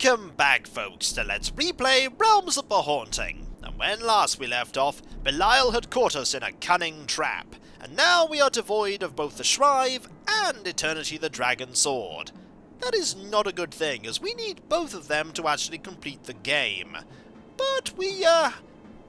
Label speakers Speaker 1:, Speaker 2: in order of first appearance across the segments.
Speaker 1: Welcome back, folks, to Let's Replay Realms of the Haunting. And when last we left off, Belial had caught us in a cunning trap, and now we are devoid of both the Shrive and Eternity the Dragon Sword. That is not a good thing, as we need both of them to actually complete the game. But we, are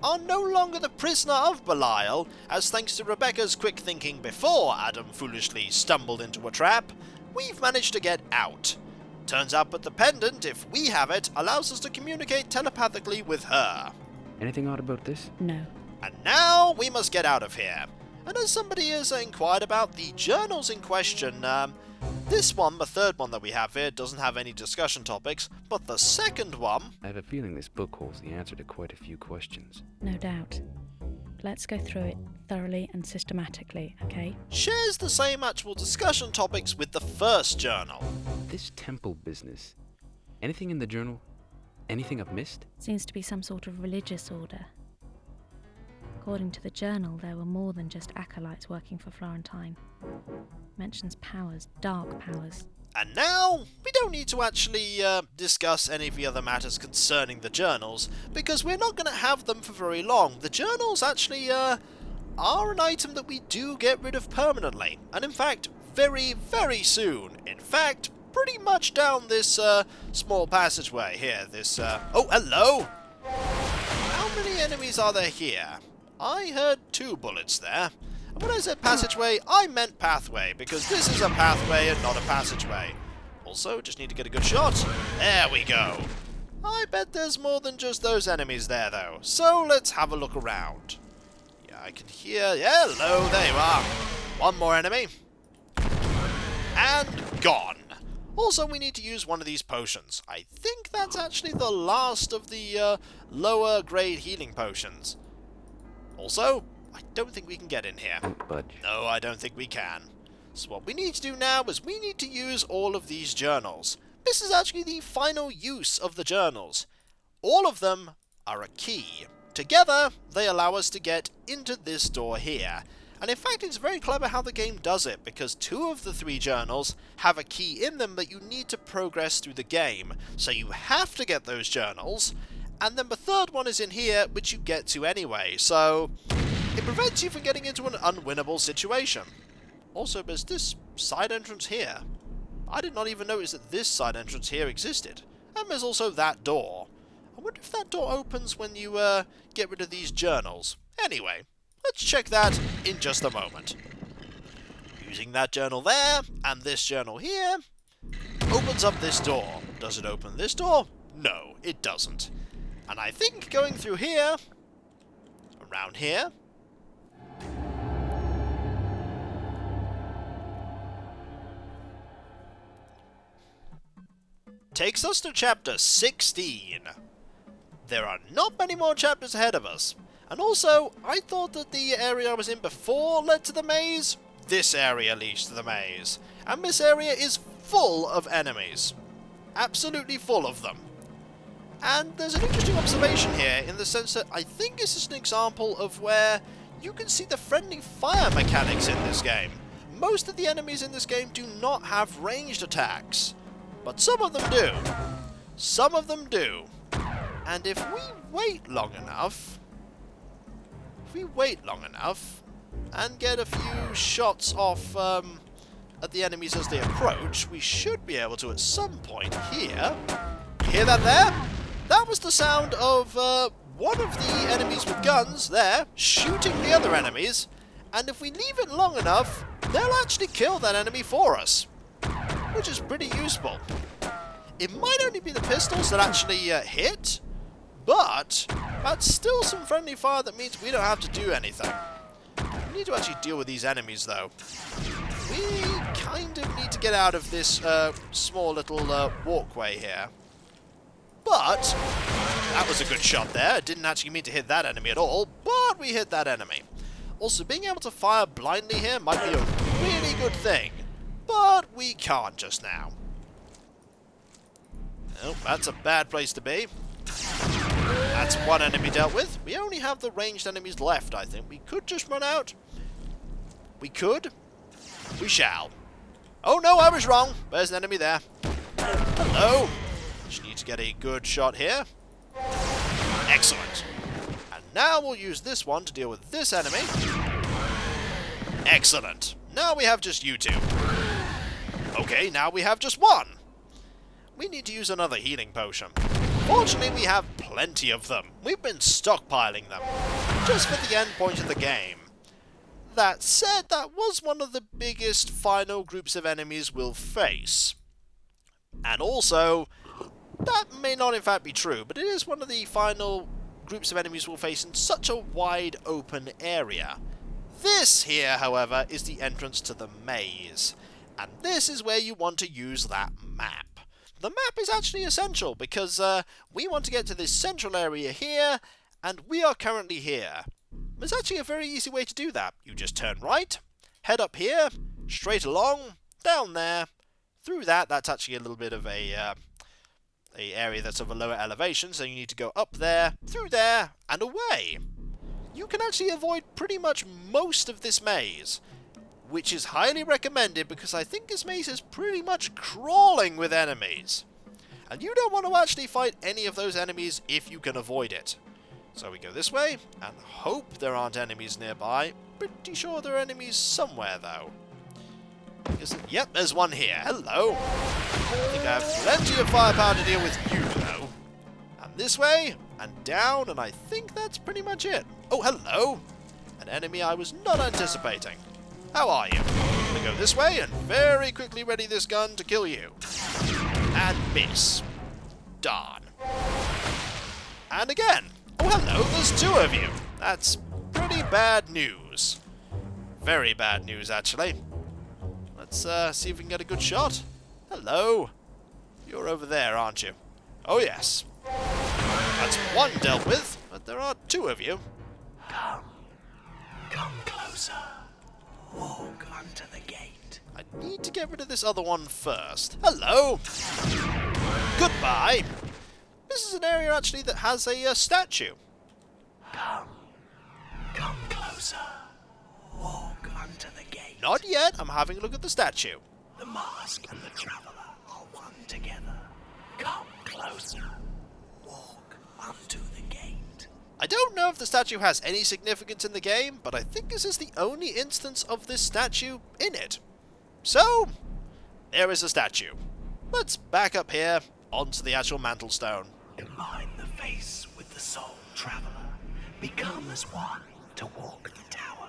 Speaker 1: no longer the prisoner of Belial, as thanks to Rebecca's quick thinking before Adam foolishly stumbled into a trap, we've managed to get out. Turns out that the pendant, if we have it, allows us to communicate telepathically with her.
Speaker 2: Anything odd about this?
Speaker 3: No.
Speaker 1: And now we must get out of here. And as somebody has inquired about the journals in question, this one, the third one that we have here, doesn't have any discussion topics, but the second one...
Speaker 2: I have a feeling this book holds the answer to quite a few questions.
Speaker 3: No doubt. Let's go through it thoroughly and systematically, okay?
Speaker 1: shares the same actual discussion topics with the first journal.
Speaker 2: This temple business. Anything in the journal? Anything I've missed?
Speaker 3: Seems to be some sort of religious order. According to the journal, there were more than just acolytes working for Florentine. Mentions powers, dark powers.
Speaker 1: And now, we don't need to actually discuss any of the other matters concerning the journals, because we're not going to have them for very long. The journals actually are an item that we do get rid of permanently, and in fact, very, very soon. In fact, pretty much down this small passageway here, this... Oh, hello! How many enemies are there here? I heard 2 bullets there. And when I said passageway, I meant pathway, because this is a pathway and not a passageway. Also, just need to get a good shot. There we go. I bet there's more than just those enemies there, though. So let's have a look around. Yeah, I can hear... Hello, there you are. One more enemy. And gone. Also, we need to use one of these potions. I think that's actually the last of the lower grade healing potions. Also, I don't think we can get in here.
Speaker 2: Don't budge.
Speaker 1: No, I don't think we can. So what we need to do now is we need to use all of these journals. This is actually the final use of the journals. All of them are a key. Together, they allow us to get into this door here. And in fact, it's very clever how the game does it, because 2 of the 3 journals have a key in them that you need to progress through the game. So you have to get those journals, and then the third one is in here, which you get to anyway. So it prevents you from getting into an unwinnable situation. Also, there's this side entrance here. I did not even notice that this side entrance here existed. And there's also that door. I wonder if that door opens when you get rid of these journals. Anyway, let's check that in just a moment. Using that journal there, and this journal here, opens up this door. Does it open this door? No, it doesn't. And I think going through here, around here, takes us to chapter 16. There are not many more chapters ahead of us. And also, I thought that the area I was in before led to the maze. This area leads to the maze. And this area is full of enemies. Absolutely full of them. And there's an interesting observation here in the sense that I think this is an example of where you can see the friendly fire mechanics in this game. Most of the enemies in this game do not have ranged attacks. But some of them do. Some of them do. And if we wait long enough... and get a few shots off at the enemies as they approach, we should be able to at some point here... You hear that there? That was the sound of one of the enemies with guns there shooting the other enemies. And if we leave it long enough, they'll actually kill that enemy for us. Which is pretty useful. It might only be the pistols that actually hit, but that's still some friendly fire that means we don't have to do anything. We need to actually deal with these enemies, though. We kind of need to get out of this small little walkway here. But that was a good shot there. It didn't actually mean to hit that enemy at all, but we hit that enemy. Also, being able to fire blindly here might be a really good thing. But we can't just now. Oh, that's a bad place to be. That's one enemy dealt with. We only have the ranged enemies left, I think. We could just run out. We could. We shall. Oh no, I was wrong. There's an enemy there. Hello. Just need to get a good shot here. Excellent. And now we'll use this one to deal with this enemy. Excellent. Now we have just you two. Okay, now we have just one. We need to use another healing potion. Fortunately, we have plenty of them. We've been stockpiling them, just for the end point of the game. That said, that was one of the biggest final groups of enemies we'll face. And also, that may not in fact be true, but it is one of the final groups of enemies we'll face in such a wide open area. This here, however, is the entrance to the maze. And this is where you want to use that map. The map is actually essential because we want to get to this central area here, and we are currently here. There's actually a very easy way to do that. You just turn right, head up here, straight along, down there, through that. That's actually a little bit of a area that's of a lower elevation, so you need to go up there, through there, and away. You can actually avoid pretty much most of this maze, which is highly recommended because I think this maze is pretty much crawling with enemies. And you don't want to actually fight any of those enemies if you can avoid it. So we go this way, and hope there aren't enemies nearby. Pretty sure there are enemies somewhere, though. Yep, there's one here. Hello. I think I have plenty of firepower to deal with you, though. And this way, and down, and I think that's pretty much it. Oh, hello. An enemy I was not anticipating. How are you? I'm going to go this way and very quickly ready this gun to kill you. And miss. Darn. And again. Oh, hello, there's two of you. That's pretty bad news. Very bad news, actually. Let's see if we can get a good shot. Hello. You're over there, aren't you? Oh, yes. That's one dealt with, but there are two of you.
Speaker 4: Come closer. Walk onto the gate.
Speaker 1: I need to get rid of this other one first. Hello. Goodbye. This is an area, actually, that has a statue.
Speaker 4: Come closer. Walk onto the gate.
Speaker 1: Not yet. I'm having a look at the statue.
Speaker 4: The mask and the traveller are one together. Come closer. Walk onto the gate.
Speaker 1: I don't know if the statue has any significance in the game, but I think this is the only instance of this statue in it. So, there is a statue. Let's back up here onto the actual mantlestone.
Speaker 4: Combine the face with the soul, traveller. Become as one to walk the tower.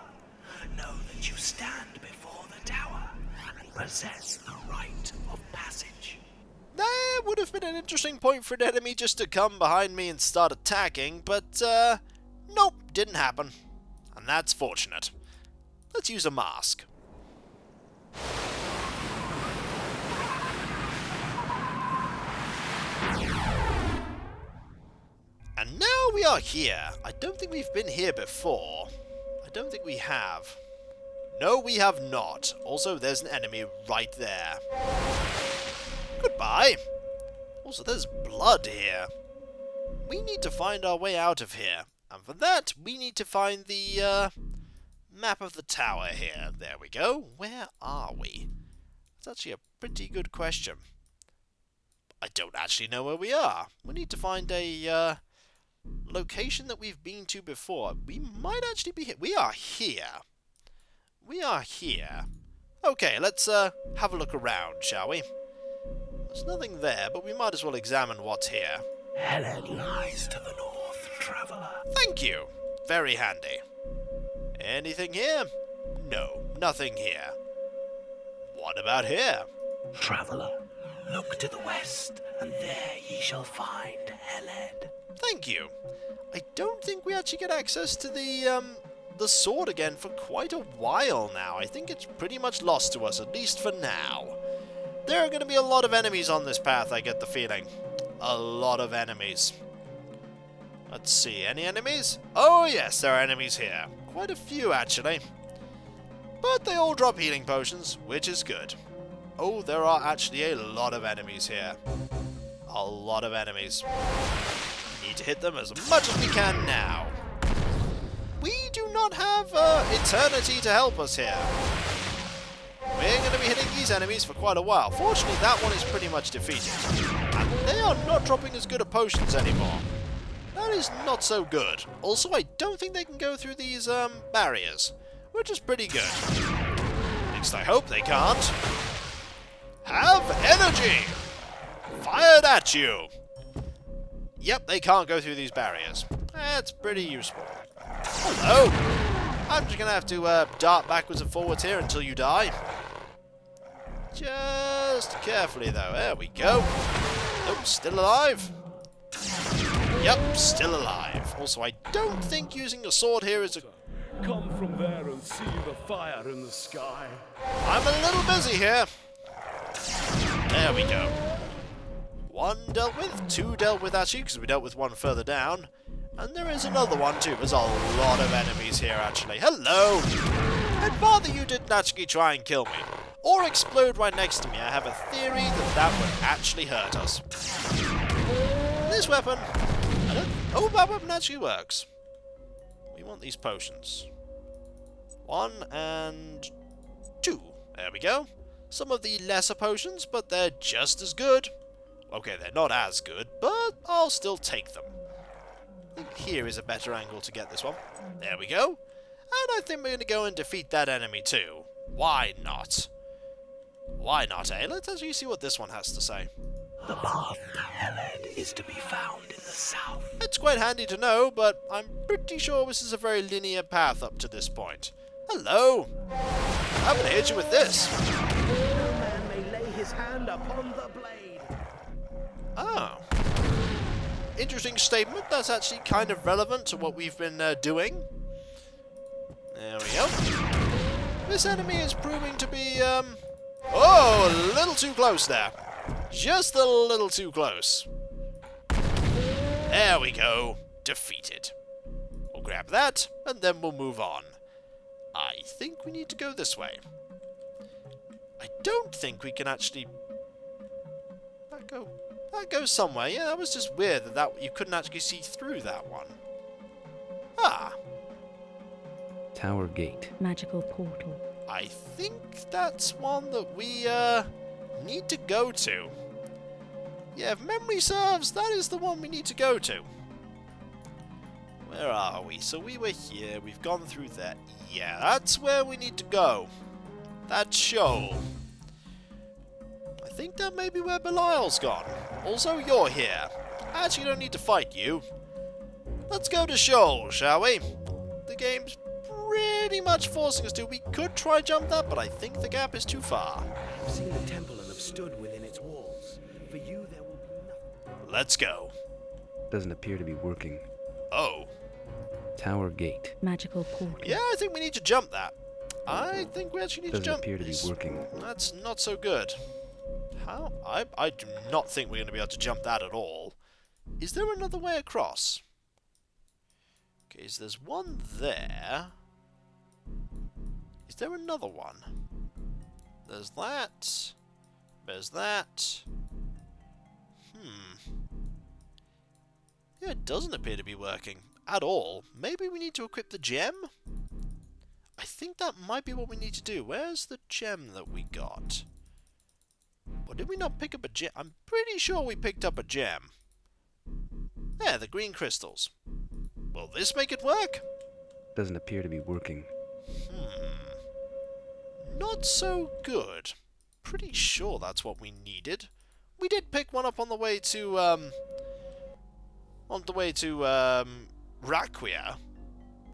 Speaker 4: Know that you stand before the tower and possess the right of passage.
Speaker 1: There would have been an interesting point for an enemy just to come behind me and start attacking, but nope, didn't happen. And that's fortunate. Let's use a mask. And now we are here. I don't think we've been here before. I don't think we have. No, we have not. Also, there's an enemy right there. Goodbye. Also, there's blood here. We need to find our way out of here. And for that, we need to find the map of the tower here. There we go. Where are we? That's actually a pretty good question. I don't actually know where we are. We need to find a location that we've been to before. We might actually be here. We are here. We are here. Okay, let's have a look around, shall we? There's nothing there, but we might as well examine what's here.
Speaker 4: Heled lies to the north, traveller.
Speaker 1: Thank you. Very handy. Anything here? No, nothing here. What about here?
Speaker 4: Traveller, look to the west, and there ye shall find Heled.
Speaker 1: Thank you. I don't think we actually get access to the sword again for quite a while now. I think it's pretty much lost to us, at least for now. There are going to be a lot of enemies on this path, I get the feeling. A lot of enemies. Let's see, any enemies? Oh yes, there are enemies here. Quite a few, actually. But they all drop healing potions, which is good. Oh, there are actually a lot of enemies here. A lot of enemies. Need to hit them as much as we can now. We do not have eternity to help us here. We're going to be hitting these enemies for quite a while. Fortunately, that one is pretty much defeated. And they are not dropping as good at potions anymore. That is not so good. Also, I don't think they can go through these barriers, which is pretty good. At least I hope they can't. Have energy! Fired at you! Yep, they can't go through these barriers. That's pretty useful. Hello! I'm just going to have to dart backwards and forwards here until you die. Just carefully, though. There we go. Nope, still alive. Yep, still alive. Also, I don't think using a sword here is a...
Speaker 5: Come from there and see the fire in the sky.
Speaker 1: I'm a little busy here. There we go. One dealt with, two dealt with actually, because we dealt with one further down. And there is another one too. There's a lot of enemies here actually. Hello! I'd rather you didn't actually try and kill me. Or explode right next to me. I have a theory that that would actually hurt us. This weapon... Oh, that weapon actually works. We want these potions. 1 and 2. There we go. Some of the lesser potions, but they're just as good. Okay, they're not as good, but I'll still take them. I think here is a better angle to get this one. There we go. And I think we're going to go and defeat that enemy too. Why not? Why not, eh? Let's actually see what this one has to say.
Speaker 4: The path to Heled is to be found in the south.
Speaker 1: It's quite handy to know, but I'm pretty sure this is a very linear path up to this point. Hello! I'm going to hit you with this.
Speaker 5: No man may lay his hand upon the blade.
Speaker 1: Oh. Interesting statement. That's actually kind of relevant to what we've been doing. There we go. This enemy is proving to be, oh, a little too close there. Just a little too close. There we go. Defeated. We'll grab that, and then we'll move on. I think we need to go this way. I don't think we can actually... That goes somewhere. Yeah, that was just weird that you couldn't actually see through that one. Ah.
Speaker 2: Towergate.
Speaker 3: Magical portal.
Speaker 1: I think that's one that we need to go to. Yeah, if memory serves, that is the one we need to go to. Where are we? So we were here, we've gone through there. Yeah, that's where we need to go. That's Sheol. I think that may be where Belial's gone. Also, you're here. I actually don't need to fight you. Let's go to Sheol, shall we? The game's pretty much forcing us to. We could try jump that, but I think the gap is too far.
Speaker 5: I've seen the temple and have stood within its walls. For you there will be nothing.
Speaker 1: Let's go.
Speaker 2: Doesn't appear to be working.
Speaker 1: Oh.
Speaker 2: Towergate.
Speaker 3: Magical portal.
Speaker 1: Yeah, I think we need to jump that. I think we actually need
Speaker 2: Doesn't
Speaker 1: to jump
Speaker 2: appear to be
Speaker 1: this.
Speaker 2: working.
Speaker 1: That's not so good. How? I do not think we're going to be able to jump that at all. Is there another way across? Okay, so there's one there. Is there another one? There's that. There's that. Yeah, it doesn't appear to be working at all. Maybe we need to equip the gem? I think that might be what we need to do. Where's the gem that we got? Or did we not pick up a gem? I'm pretty sure we picked up a gem. There, the green crystals. Will this make it work?
Speaker 2: Doesn't appear to be working.
Speaker 1: Not so good. Pretty sure that's what we needed. We did pick one up on the way to, Raquia.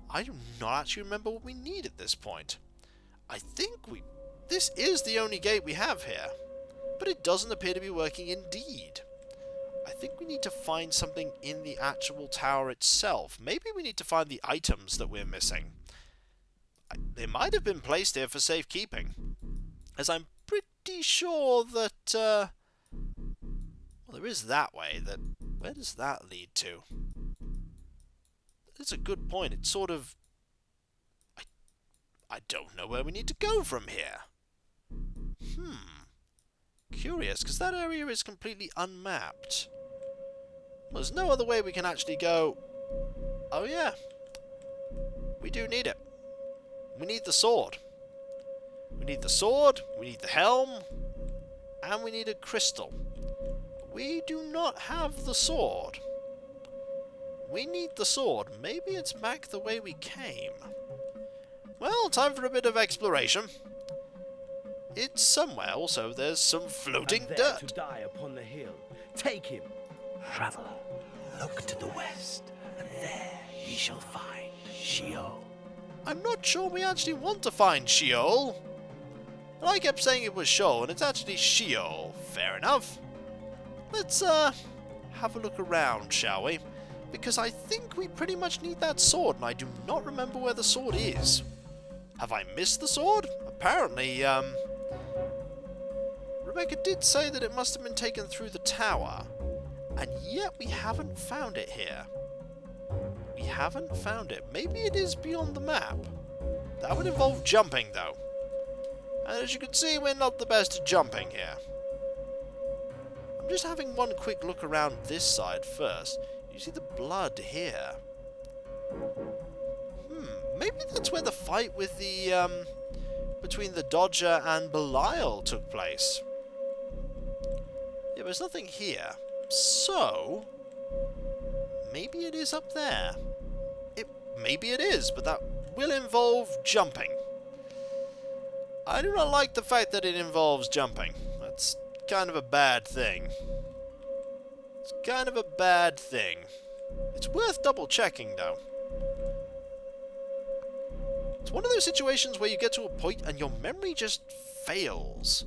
Speaker 1: I do not actually remember what we need at this point. I think this is the only gate we have here. But it doesn't appear to be working indeed. I think we need to find something in the actual tower itself. Maybe we need to find the items that we're missing. They might have been placed here for safekeeping. As I'm pretty sure that, well, there is that way. Where does that lead to? That's a good point. It's sort of... I don't know where we need to go from here. Curious, because that area is completely unmapped. There's no other way we can actually go... Oh yeah. We do need it. We need the sword. We need the sword, we need the helm, and we need a crystal. We do not have the sword. We need the sword. Maybe it's back the way we came. Well, time for a bit of exploration. It's somewhere. Also, there's some floating
Speaker 5: And there
Speaker 1: dirt.
Speaker 5: to die upon the hill. Take him.
Speaker 4: Traveler, look to the west, and there ye shall find Sheol.
Speaker 1: I'm not sure we actually want to find Sheol. But I kept saying it was Sheol, and it's actually Sheol. Fair enough. Let's, have a look around, shall we? Because I think we pretty much need that sword, and I do not remember where the sword is. Have I missed the sword? Apparently, Rebecca did say that it must have been taken through the tower, and yet we haven't found it here. We haven't found it. Maybe it is beyond the map. That would involve jumping, though. And as you can see, we're not the best at jumping here. I'm just having one quick look around this side first. You see the blood here. Maybe that's where the fight with the, between the Dodger and Belial took place. Yeah, there's nothing here. So, maybe it is up there. Maybe it is, but that will involve jumping. I do not like the fact that it involves jumping. That's kind of a bad thing. It's kind of a bad thing. It's worth double checking, though. It's one of those situations where you get to a point and your memory just fails.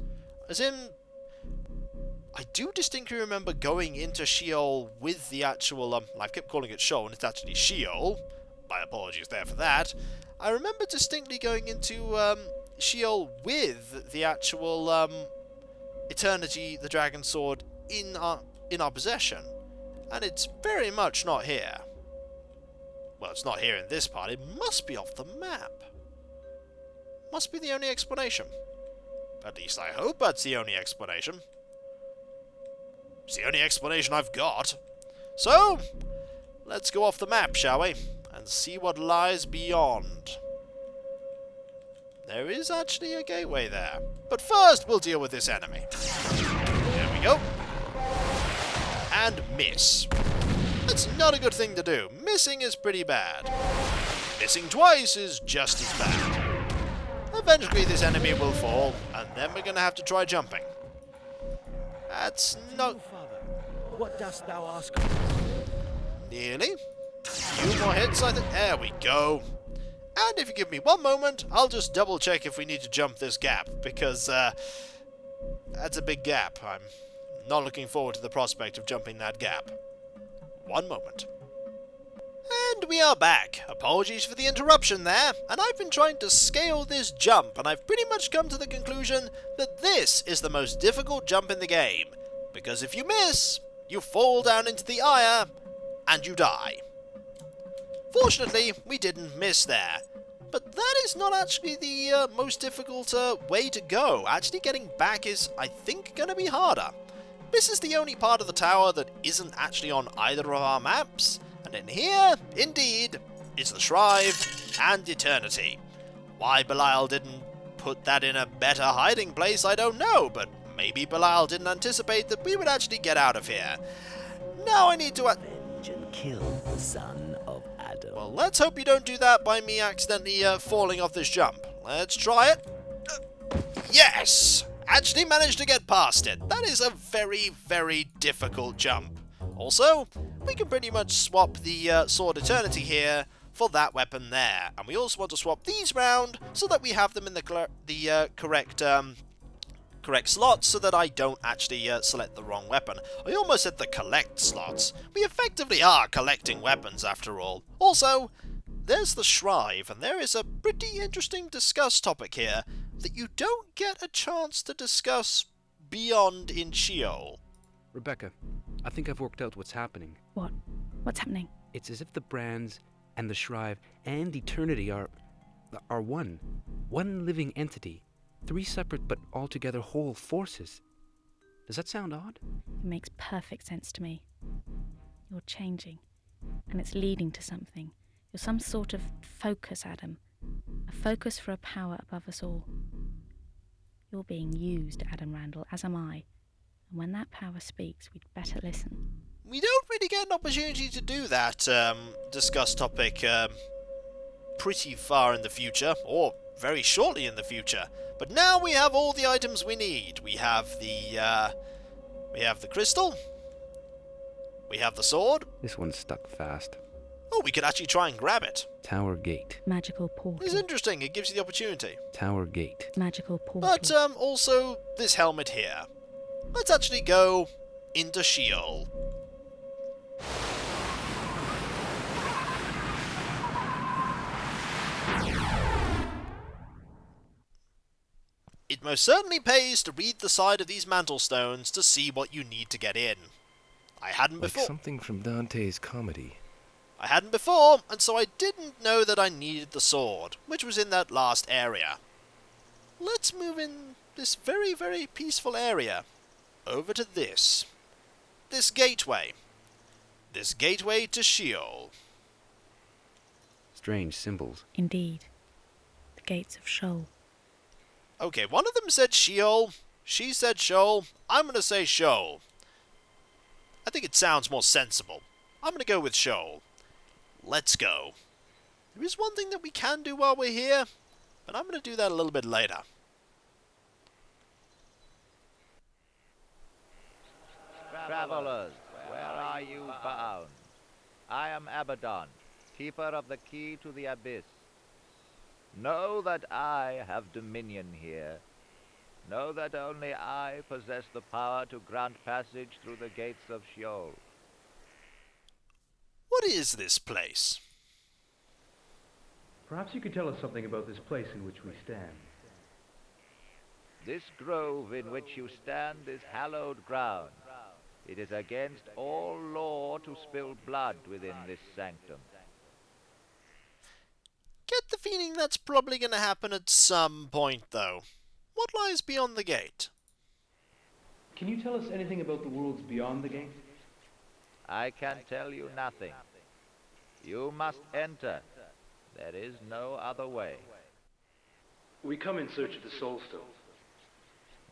Speaker 1: As in, I do distinctly remember going into Sheol with the actual, I kept calling it Sheol, and it's actually Sheol. My apologies there for that. I remember distinctly going into Sheol with the actual Eternity, the Dragon Sword, in our possession. And it's very much not here. Well, it's not here in this part. It must be off the map. Must be the only explanation. At least I hope that's the only explanation. It's the only explanation I've got. So, let's go off the map, shall we? And see what lies beyond. There is actually a gateway there. But first, we'll deal with this enemy. There we go. And miss. That's not a good thing to do. Missing is pretty bad. Missing twice is just as bad. Eventually this enemy will fall, and then we're going to have to try jumping. That's no...
Speaker 5: Father, what dost thou ask?
Speaker 1: Nearly. A few more hits, I think. There we go. And if you give me one moment, I'll just double check if we need to jump this gap, because that's a big gap. I'm not looking forward to the prospect of jumping that gap. One moment. And we are back. Apologies for the interruption there, and I've been trying to scale this jump, and I've pretty much come to the conclusion that this is the most difficult jump in the game, because if you miss, you fall down into the ire, and you die. Fortunately, we didn't miss there, but that is not actually the most difficult way to go. Actually getting back is, I think, going to be harder. This is the only part of the tower that isn't actually on either of our maps, and in here, indeed, is the Shrive and Eternity. Why Belial didn't put that in a better hiding place, I don't know, but maybe Belial didn't anticipate that we would actually get out of here. Now I need to...
Speaker 4: Avenge and kill the son of Adam.
Speaker 1: Well, let's hope you don't do that by me accidentally falling off this jump. Let's try it. Yes! Actually managed to get past it. That is a very, very difficult jump. Also, we can pretty much swap the Sword Eternity here for that weapon there. And we also want to swap these round so that we have them in the correct slots so that I don't actually select the wrong weapon. I almost said the collect slots. We effectively are collecting weapons after all. Also, there's the Shrive, and there is a pretty interesting discuss topic here that you don't get a chance to discuss beyond in Sheol.
Speaker 2: Rebecca, I think I've worked out what's happening.
Speaker 3: What? What's happening?
Speaker 2: It's as if the brands and the Shrive and Eternity are one. One living entity. Three separate but altogether whole forces. Does that sound odd?
Speaker 3: It makes perfect sense to me. You're changing, and it's leading to something. You're some sort of focus, Adam. A focus for a power above us all. You're being used, Adam Randall, as am I. And when that power speaks, we'd better listen.
Speaker 1: We don't really get an opportunity to do that discuss topic pretty far in the future, or very shortly in the future. But now we have all the items we need. We have the crystal. We have the sword.
Speaker 2: This one's stuck fast.
Speaker 1: Oh, we could actually try and grab it.
Speaker 2: Towergate.
Speaker 3: Magical portal.
Speaker 1: It's interesting. It gives you the opportunity.
Speaker 2: Towergate.
Speaker 3: Magical portal.
Speaker 1: But also this helmet here. Let's actually go into Sheol. It most certainly pays to read the side of these mantle stones to see what you need to get in. I hadn't
Speaker 5: Like
Speaker 1: before.
Speaker 5: something from Dante's comedy.
Speaker 1: I hadn't before, and so I didn't know that I needed the sword, which was in that last area. Let's move in this very, very peaceful area over to this. This gateway. This gateway to Sheol.
Speaker 2: Strange symbols.
Speaker 3: Indeed. The gates of Sheol.
Speaker 1: Okay, one of them said Sheol. She said Sheol. I'm going to say Sheol. I think it sounds more sensible. I'm going to go with Sheol. Let's go. There is one thing that we can do while we're here, but I'm going to do that a little bit later.
Speaker 6: Travelers, where are you bound? I am Abaddon, keeper of the key to the abyss. Know that I have dominion here. Know that only I possess the power to grant passage through the gates of Sheol.
Speaker 1: What is this place?
Speaker 7: Perhaps you could tell us something about this place in which we stand.
Speaker 6: This grove in which you stand is hallowed ground. It is against all law to spill blood within this sanctum.
Speaker 1: Get the feeling that's probably going to happen at some point, though. What lies beyond the gate?
Speaker 7: Can you tell us anything about the worlds beyond the gate?
Speaker 6: I can tell you nothing. You must enter. There is no other way.
Speaker 7: We come in search of the Soulstone.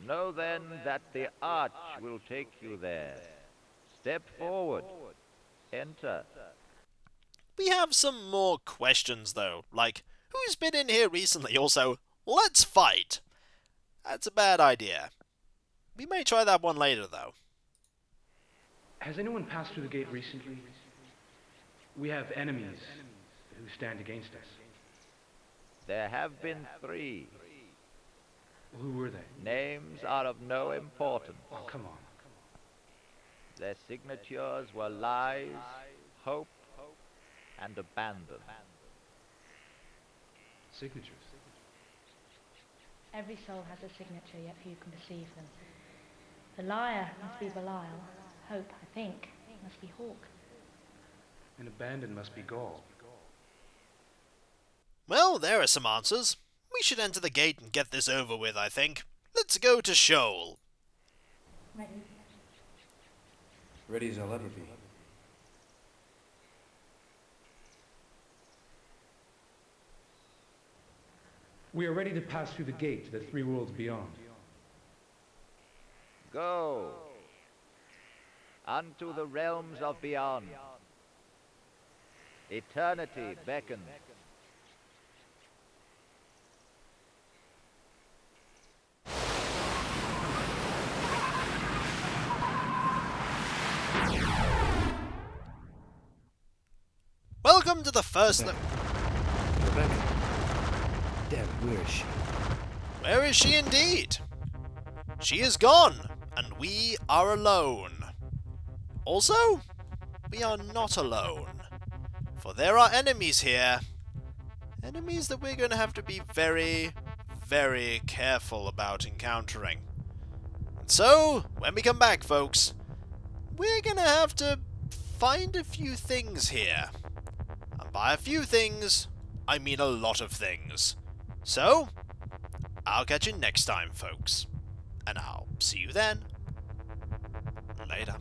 Speaker 6: Know then that the arch will take you there. Step forward. Enter.
Speaker 1: We have some more questions, though, like, who's been in here recently? Also, let's fight! That's a bad idea. We may try that one later, though.
Speaker 7: Has anyone passed through the gate recently? We have enemies who stand against us.
Speaker 6: There have been 3.
Speaker 7: Who were they?
Speaker 6: Names are of no importance.
Speaker 7: Oh, come on.
Speaker 6: Their signatures were lies, hope, and abandon.
Speaker 7: Signatures.
Speaker 8: Every soul has a signature, yet few can perceive them. The liar must be Belial. Hope, I think, must be Hawk.
Speaker 7: And abandon must be Gaul.
Speaker 1: Well, there are some answers. We should enter the gate and get this over with, I think. Let's go to Sheol.
Speaker 5: Ready as I'll ever be.
Speaker 7: We are ready to pass through the gate to the 3 worlds beyond.
Speaker 6: Go unto the realms of beyond. Eternity beckons.
Speaker 1: Welcome to the first...
Speaker 2: Rebecca. Damn, where is she?
Speaker 1: Where is she indeed? She is gone, and we are alone. Also, we are not alone, for there are enemies here. Enemies that we're going to have to be very, very careful about encountering. And so, when we come back, folks, we're going to have to find a few things here. And by a few things, I mean a lot of things. So, I'll catch you next time, folks. And I'll see you then. Later.